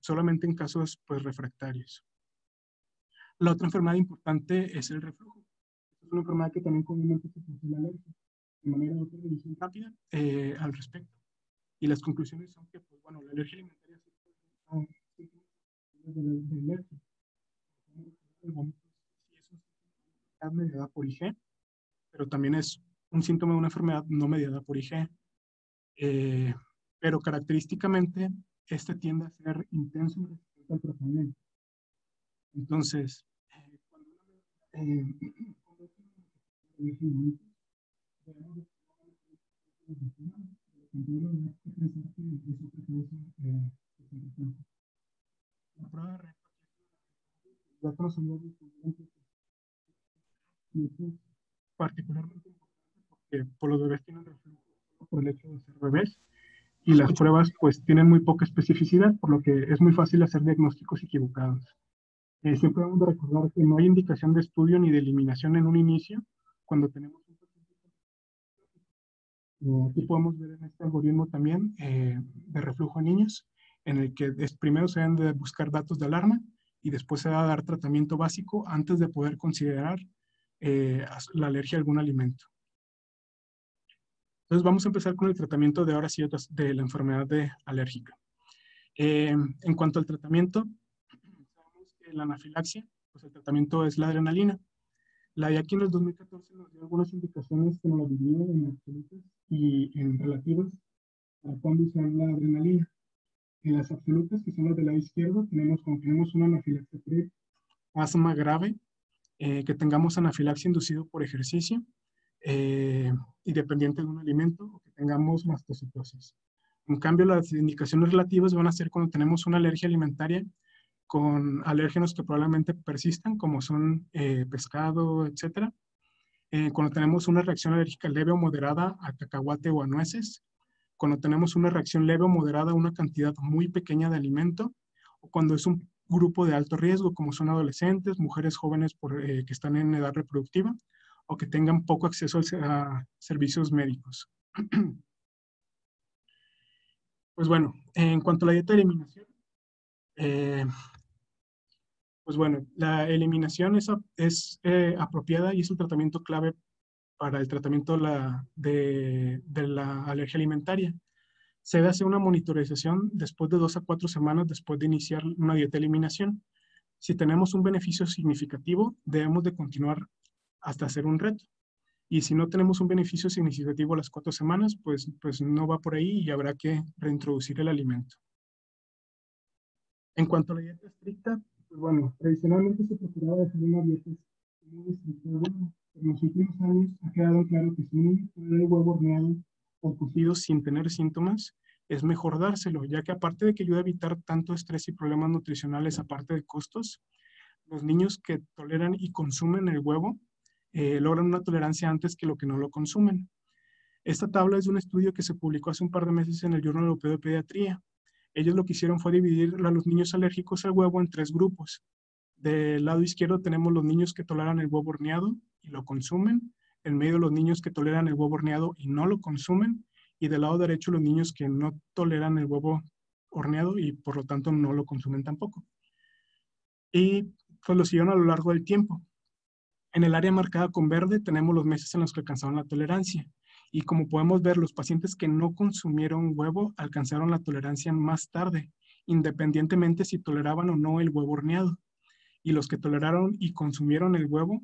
[SPEAKER 1] solamente en casos pues, refractarios. La otra enfermedad importante es el reflujo. Es una enfermedad que también comúnmente se produce la alergia. De manera de otra revisión rápida al respecto. Y las conclusiones son que, pues bueno, la alergia alimentaria sí es de alergia. El vómito sí es una enfermedad mediada por IG, pero también es un síntoma de una enfermedad no mediada por IG. Pero característicamente, este tiende a ser intenso y resistente al tratamiento. Entonces, la prueba de red ya conocemos particularmente porque por los bebés tienen reflujo por el hecho de ser bebés y las pruebas pues tienen muy poca especificidad, por lo que es muy fácil hacer diagnósticos equivocados. Siempre debemos de recordar que no hay indicación de estudio ni de eliminación en un inicio cuando tenemos un paciente. Aquí podemos ver en este algoritmo también de reflujo en niños, en el que primero se deben de buscar datos de alarma y después se va a dar tratamiento básico antes de poder considerar la alergia a algún alimento. Entonces vamos a empezar con el tratamiento de ahora sí de la enfermedad alérgica. En cuanto al tratamiento, sabemos que la anafilaxia, pues el tratamiento es la adrenalina. La IACI en el 2014 nos dio algunas indicaciones que nos las dividieron en absolutas y en relativas para cuándo usar la adrenalina. En las absolutas, que son las del lado izquierdo, cuando tenemos una anafilaxia previa, asma grave, que tengamos anafilaxia inducido por ejercicio y dependiente de un alimento, o que tengamos mastocitosis. En cambio, las indicaciones relativas van a ser cuando tenemos una alergia alimentaria con alérgenos que probablemente persistan, como son pescado, etc. Cuando tenemos una reacción alérgica leve o moderada a cacahuate o a nueces, cuando tenemos una reacción leve o moderada a una cantidad muy pequeña de alimento, o cuando es un grupo de alto riesgo, como son adolescentes, mujeres jóvenes que están en edad reproductiva, o que tengan poco acceso a servicios médicos. Pues bueno, en cuanto a la dieta de eliminación, pues bueno, la eliminación es apropiada y es un tratamiento clave para el tratamiento de la alergia alimentaria. Se debe hacer una monitorización después de 2 a 4 semanas después de iniciar una dieta de eliminación. Si tenemos un beneficio significativo, debemos de continuar hasta hacer un reto. Y si no tenemos un beneficio significativo a las 4 semanas, pues no va por ahí y habrá que reintroducir el alimento. En cuanto a la dieta estricta, pues bueno, tradicionalmente se procuraba hacer una dieta muy estricta. Bueno, en los últimos años ha quedado claro que si un niño puede el huevo horneado o cocido sin tener síntomas, es mejor dárselo, ya que aparte de que ayuda a evitar tanto estrés y problemas nutricionales, aparte de costos, los niños que toleran y consumen el huevo logran una tolerancia antes que lo que no lo consumen. Esta tabla es de un estudio que se publicó hace un par de meses en el Journal Europeo de Pediatría. Ellos lo que hicieron fue dividir a los niños alérgicos al huevo en 3 grupos. Del lado izquierdo tenemos los niños que toleran el huevo horneado y lo consumen. En medio los niños que toleran el huevo horneado y no lo consumen. Y del lado derecho los niños que no toleran el huevo horneado y por lo tanto no lo consumen tampoco. Y pues lo siguieron a lo largo del tiempo. En el área marcada con verde tenemos los meses en los que alcanzaron la tolerancia. Y como podemos ver, los pacientes que no consumieron huevo alcanzaron la tolerancia más tarde, independientemente si toleraban o no el huevo horneado. Y los que toleraron y consumieron el huevo,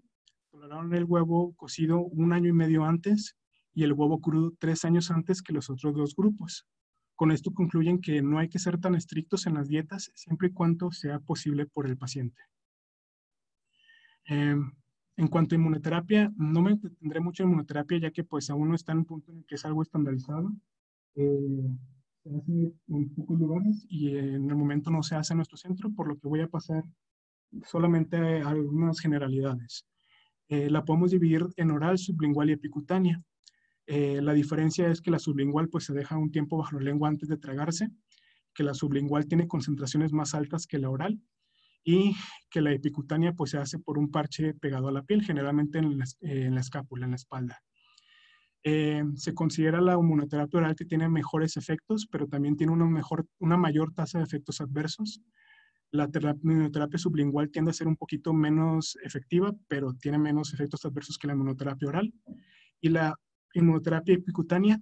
[SPEAKER 1] toleraron el huevo cocido 1 año y medio antes y el huevo crudo 3 años antes que los otros 2 grupos. Con esto concluyen que no hay que ser tan estrictos en las dietas siempre y cuando sea posible por el paciente. Eh, en cuanto a inmunoterapia, no me detendré mucho en inmunoterapia ya que pues aún no está en un punto en el que es algo estandarizado. Se hace en pocos lugares y en el momento no se hace en nuestro centro, por lo que voy a pasar solamente a algunas generalidades. La podemos dividir en oral, sublingual y epicutánea. La diferencia es que la sublingual pues se deja un tiempo bajo la lengua antes de tragarse, que la sublingual tiene concentraciones más altas que la oral y que la epicutánea pues se hace por un parche pegado a la piel, generalmente en la escápula, en la espalda. Se considera la inmunoterapia oral que tiene mejores efectos, pero también tiene una mayor tasa de efectos adversos. La inmunoterapia sublingual tiende a ser un poquito menos efectiva, pero tiene menos efectos adversos que la inmunoterapia oral. Y la inmunoterapia epicutánea,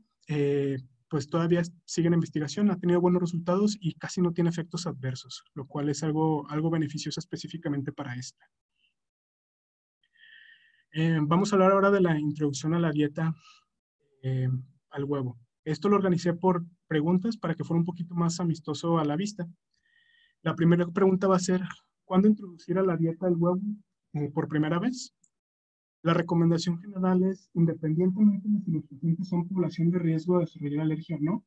[SPEAKER 1] pues todavía sigue en investigación, ha tenido buenos resultados y casi no tiene efectos adversos, lo cual es algo beneficioso específicamente para esta. Vamos a hablar ahora de la introducción a la dieta eh, al huevo. Esto lo organicé por preguntas para que fuera un poquito más amistoso a la vista. La primera pregunta va a ser, ¿cuándo introducir a la dieta el huevo por primera vez? La recomendación general es, independientemente de si los pacientes son población de riesgo de desarrollar alergia o no,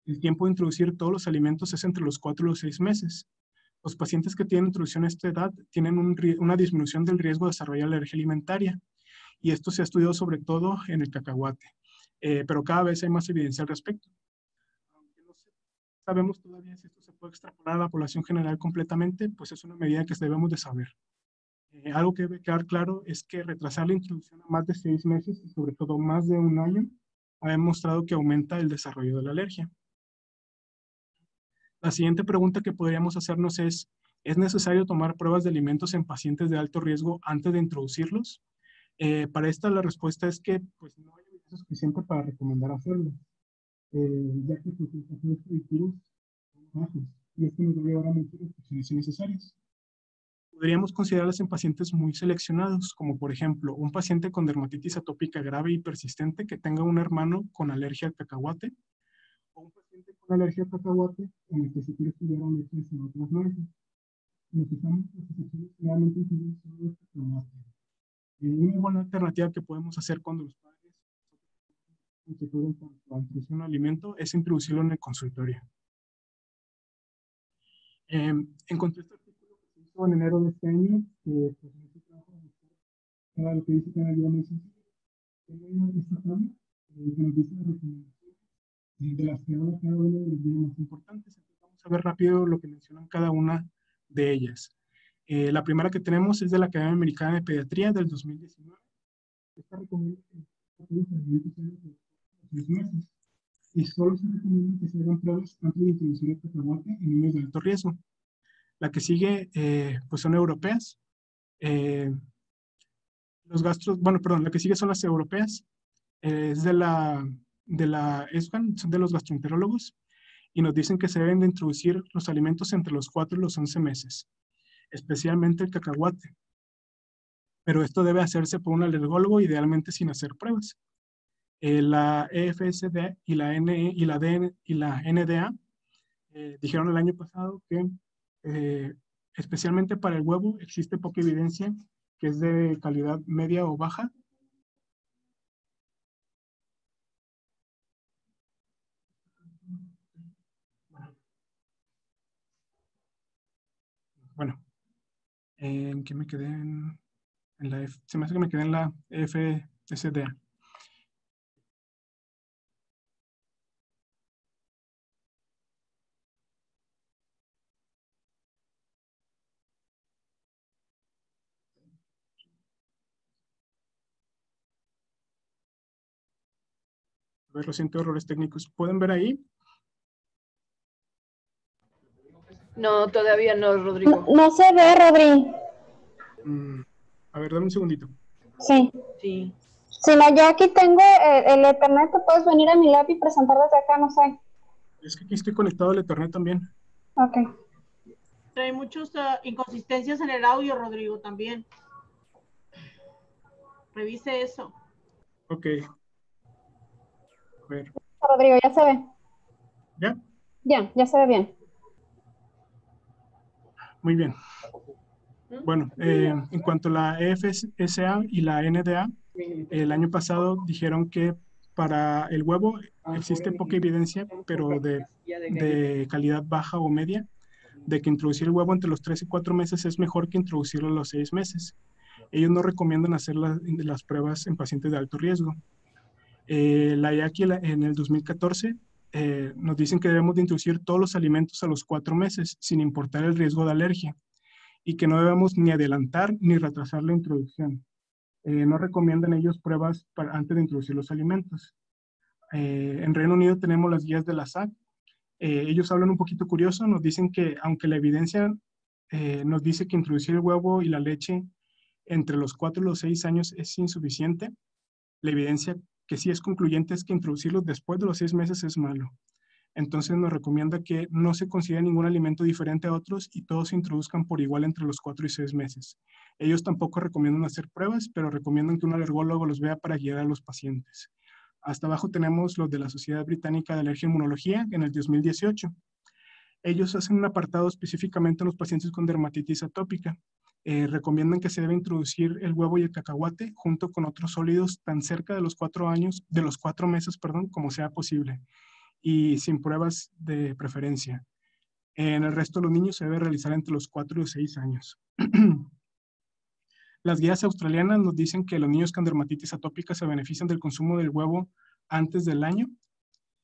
[SPEAKER 1] el tiempo de introducir todos los alimentos es entre los 4 y los 6 meses. Los pacientes que tienen introducción a esta edad tienen una disminución del riesgo de desarrollar alergia alimentaria y esto se ha estudiado sobre todo en el cacahuate, pero cada vez hay más evidencia al respecto. Aunque no sabemos todavía si esto se puede extrapolar a la población general completamente, pues es una medida que debemos de saber. Algo que debe quedar claro es que retrasar la introducción a más de 6 meses y sobre todo más de 1 año ha demostrado que aumenta el desarrollo de la alergia. La siguiente pregunta que podríamos hacernos ¿es necesario tomar pruebas de alimentos en pacientes de alto riesgo antes de introducirlos? Para esta la respuesta es que pues, no hay evidencia suficiente para recomendar hacerlo, ya que pues, los factores predictivos son bajos y esto nos debe llevar a muchas restricciones innecesarias. Podríamos considerarlas en pacientes muy seleccionados, como por ejemplo un paciente con dermatitis atópica grave y persistente que tenga un hermano con alergia al cacahuate, o un paciente con alergia al cacahuate en el que se quiere estudiar alergias en otras nueces. Nos fijamos que las excepciones generalmente incluyen solo el cacahuate. Una buena alternativa que podemos hacer cuando los padres inquietud en cuanto a introducción al alimento es introducirlo en el consultorio. Encontré este artículo que se hizo en enero de este año, que pues, en este trabajo era lo que dice que era algo muy sencillo. Tengo esta tabla que nos dice las recomendaciones de las que habla cada uno de los bienes más importantes. Entonces vamos a ver rápido lo que mencionan cada una de ellas. La primera que tenemos es de la Academia Americana de Pediatría del 2019. Esta recomienda que los alimentos sean de 3 meses y solo se recomienda que se hagan pruebas antes de introducir el cacahuate en niños de alto riesgo. La que sigue, pues son europeas. La que sigue son las europeas. Es de la ESPAN, son de los gastroenterólogos, y nos dicen que se deben de introducir los alimentos entre los 4 y los 11 meses, especialmente el cacahuate. Pero esto debe hacerse por un alergólogo, idealmente sin hacer pruebas. La EFSD y la, y la NDA dijeron el año pasado que especialmente para el huevo existe poca evidencia que es de calidad media o baja. Bueno, ¿en qué me quedé? Se me hace que me quedé en la FSDA. A ver, lo siento, errores técnicos. ¿Pueden ver ahí?
[SPEAKER 2] No, todavía no, Rodrigo.
[SPEAKER 3] No se ve, Rodri.
[SPEAKER 1] A ver, dame un segundito.
[SPEAKER 3] Sí.
[SPEAKER 2] Sí.
[SPEAKER 3] Si no, yo aquí tengo el Ethernet, te puedes venir a mi lab y presentar desde acá, no sé.
[SPEAKER 1] Es que aquí estoy conectado al Ethernet también.
[SPEAKER 3] Ok.
[SPEAKER 2] Trae muchas inconsistencias en el audio, Rodrigo, también. Revise eso.
[SPEAKER 1] Ok. A ver.
[SPEAKER 3] Rodrigo, ¿ya se ve?
[SPEAKER 1] ¿Ya?
[SPEAKER 3] Ya se ve bien.
[SPEAKER 1] Muy bien. Bueno, en cuanto a la EFSA y la NDA, el año pasado dijeron que para el huevo existe poca evidencia, pero de calidad baja o media, de que introducir el huevo entre los 3 y 4 meses es mejor que introducirlo a los 6 meses. Ellos no recomiendan hacer las pruebas en pacientes de alto riesgo. La IACI en el 2014 nos dicen que debemos de introducir todos los alimentos a los 4 meses, sin importar el riesgo de alergia, y que no debemos ni adelantar ni retrasar la introducción. No recomiendan ellos pruebas antes de introducir los alimentos. En Reino Unido tenemos las guías de la SAC. Ellos hablan un poquito curioso, nos dicen que aunque la evidencia nos dice que introducir el huevo y la leche entre los 4 y los 6 años es insuficiente, la evidencia que sí es concluyente es que introducirlos después de los 6 meses es malo. Entonces nos recomienda que no se considere ningún alimento diferente a otros y todos se introduzcan por igual entre los 4 y 6 meses. Ellos tampoco recomiendan hacer pruebas, pero recomiendan que un alergólogo los vea para guiar a los pacientes. Hasta abajo tenemos los de la Sociedad Británica de Alergia e Inmunología en el 2018. Ellos hacen un apartado específicamente en los pacientes con dermatitis atópica. Recomiendan que se debe introducir el huevo y el cacahuate junto con otros sólidos tan cerca de los 4 meses, como sea posible, y sin pruebas de preferencia. En el resto de los niños se debe realizar entre los 4 y los 6 años. Las guías australianas nos dicen que los niños con dermatitis atópica se benefician del consumo del huevo antes del año,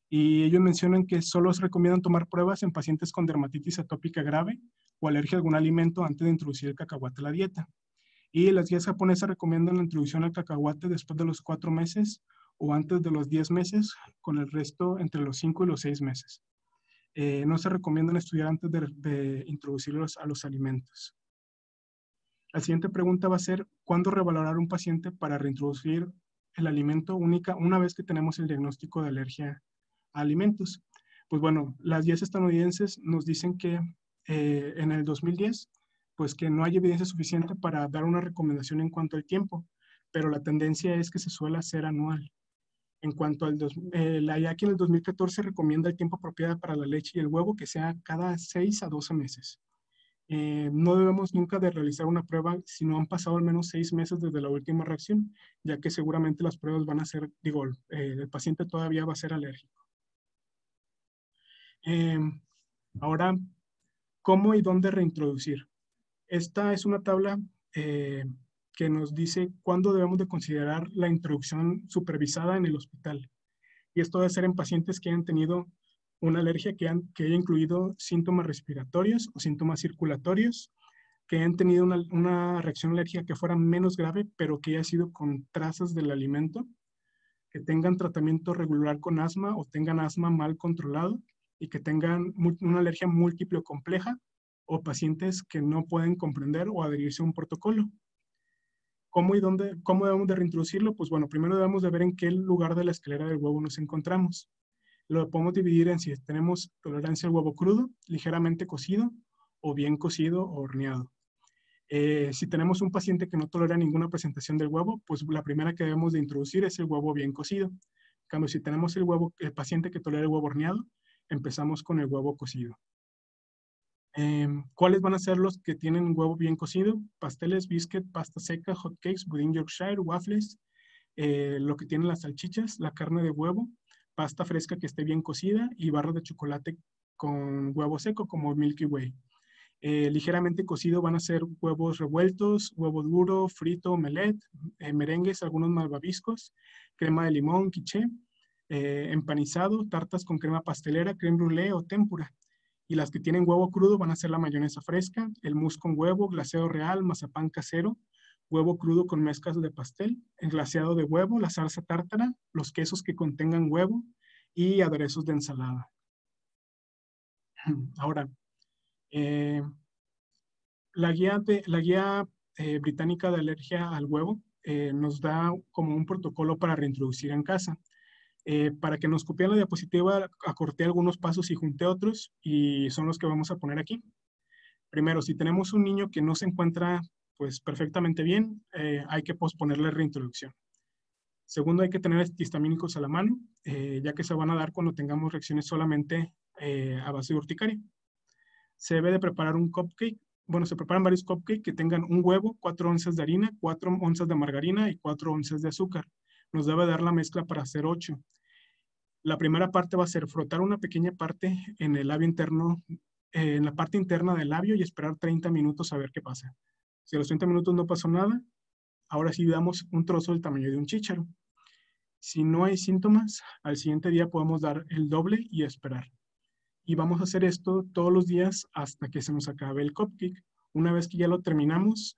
[SPEAKER 1] y ellos mencionan que solo se recomiendan tomar pruebas en pacientes con dermatitis atópica grave o alergia a algún alimento antes de introducir el cacahuate a la dieta. Y las guías japonesas recomiendan la introducción al cacahuate después de los 4 meses o antes de los 10 meses, con el resto entre los 5 y los 6 meses. No se recomiendan estudiar antes de introducirlos a los alimentos. La siguiente pregunta va a ser, ¿cuándo revalorar un paciente para reintroducir el alimento una vez que tenemos el diagnóstico de alergia a alimentos? Pues bueno, las guías estadounidenses nos dicen que en el 2010, pues que no hay evidencia suficiente para dar una recomendación en cuanto al tiempo, pero la tendencia es que se suele hacer anual. En cuanto al la IACI en el 2014 recomienda el tiempo apropiado para la leche y el huevo que sea cada 6 a 12 meses. No debemos nunca de realizar una prueba si no han pasado al menos 6 meses desde la última reacción, ya que seguramente las pruebas van a ser, el paciente todavía va a ser alérgico. Ahora, ¿cómo y dónde reintroducir? Esta es una tabla que nos dice cuándo debemos de considerar la introducción supervisada en el hospital. Y esto debe ser en pacientes que hayan tenido una alergia que haya incluido síntomas respiratorios o síntomas circulatorios, que hayan tenido una reacción alérgica que fuera menos grave, pero que haya sido con trazas del alimento, que tengan tratamiento regular con asma o tengan asma mal controlado y que tengan una alergia múltiple o compleja, o pacientes que no pueden comprender o adherirse a un protocolo. ¿Cómo debemos de reintroducirlo? Pues bueno, primero debemos de ver en qué lugar de la escalera del huevo nos encontramos. Lo podemos dividir en si tenemos tolerancia al huevo crudo, ligeramente cocido, o bien cocido o horneado. Si tenemos un paciente que no tolera ninguna presentación del huevo, pues la primera que debemos de introducir es el huevo bien cocido. En cambio, si tenemos el paciente que tolera el huevo horneado, empezamos con el huevo cocido. ¿Cuáles van a ser los que tienen huevo bien cocido? Pasteles, biscuit, pasta seca, hot cakes, budín Yorkshire, waffles, lo que tienen las salchichas, la carne de huevo, pasta fresca que esté bien cocida y barras de chocolate con huevo seco como Milky Way. Ligeramente cocido van a ser huevos revueltos, huevo duro, frito, omelette, merengues, algunos malvaviscos, crema de limón, quiche, empanizado, tartas con crema pastelera, crème brûlée o tempura. Y las que tienen huevo crudo van a ser la mayonesa fresca, el mousse con huevo, glaseo real, mazapán casero, huevo crudo con mezclas de pastel, el glaseado de huevo, la salsa tártara, los quesos que contengan huevo y aderezos de ensalada. Ahora, la guía británica de alergia al huevo nos da como un protocolo para reintroducir en casa. Para que nos copien la diapositiva, acorté algunos pasos y junté otros, y son los que vamos a poner aquí. Primero, si tenemos un niño que no se encuentra pues perfectamente bien, hay que posponer la reintroducción. Segundo, hay que tener antihistamínicos a la mano, ya que se van a dar cuando tengamos reacciones solamente a base de urticaria. Se debe de preparar un cupcake. Bueno, se preparan varios cupcakes que tengan un huevo, 4 onzas de harina, 4 onzas de margarina y 4 onzas de azúcar. Nos debe dar la mezcla para hacer 8. La primera parte va a ser frotar una pequeña parte en el labio interno, en la parte interna del labio, y esperar 30 minutos a ver qué pasa. Si a los 30 minutos no pasó nada, ahora sí damos un trozo del tamaño de un chícharo. Si no hay síntomas, al siguiente día podemos dar el doble y esperar. Y vamos a hacer esto todos los días hasta que se nos acabe el cupcake. Una vez que ya lo terminamos,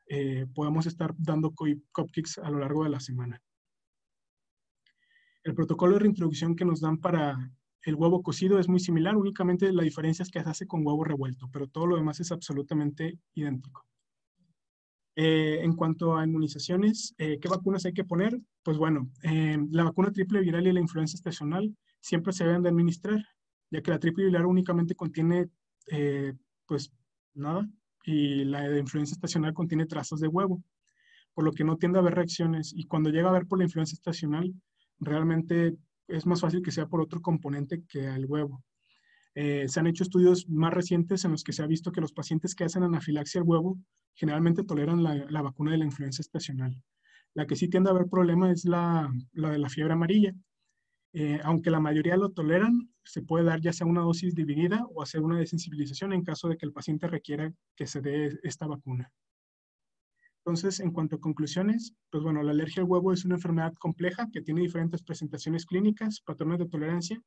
[SPEAKER 1] podemos estar dando cupcakes a lo largo de la semana. El protocolo de reintroducción que nos dan para el huevo cocido es muy similar, únicamente la diferencia es que se hace con huevo revuelto, pero todo lo demás es absolutamente idéntico. En cuanto a inmunizaciones, ¿qué vacunas hay que poner? Pues bueno, la vacuna triple viral y la influenza estacional siempre se deben de administrar, ya que la triple viral únicamente contiene, pues, nada, y la de influenza estacional contiene trazas de huevo, por lo que no tiende a haber reacciones, y cuando llega a haber por la influenza estacional, realmente es más fácil que sea por otro componente que al huevo. Se han hecho estudios más recientes en los que se ha visto que los pacientes que hacen anafilaxia al huevo generalmente toleran la vacuna de la influenza estacional. La que sí tiende a haber problema es la de la fiebre amarilla. Aunque la mayoría lo toleran, se puede dar ya sea una dosis dividida o hacer una desensibilización en caso de que el paciente requiera que se dé esta vacuna. Entonces, en cuanto a conclusiones, pues bueno, la alergia al huevo es una enfermedad compleja que tiene diferentes presentaciones clínicas, patrones de tolerancia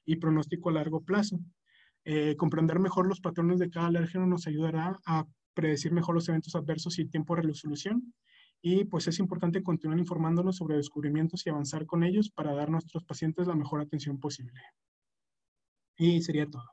[SPEAKER 1] y pronóstico a largo plazo. Comprender mejor los patrones de cada alérgeno nos ayudará a predecir mejor los eventos adversos y el tiempo de resolución. Y pues es importante continuar informándonos sobre descubrimientos y avanzar con ellos para dar a nuestros pacientes la mejor atención posible. Y sería todo.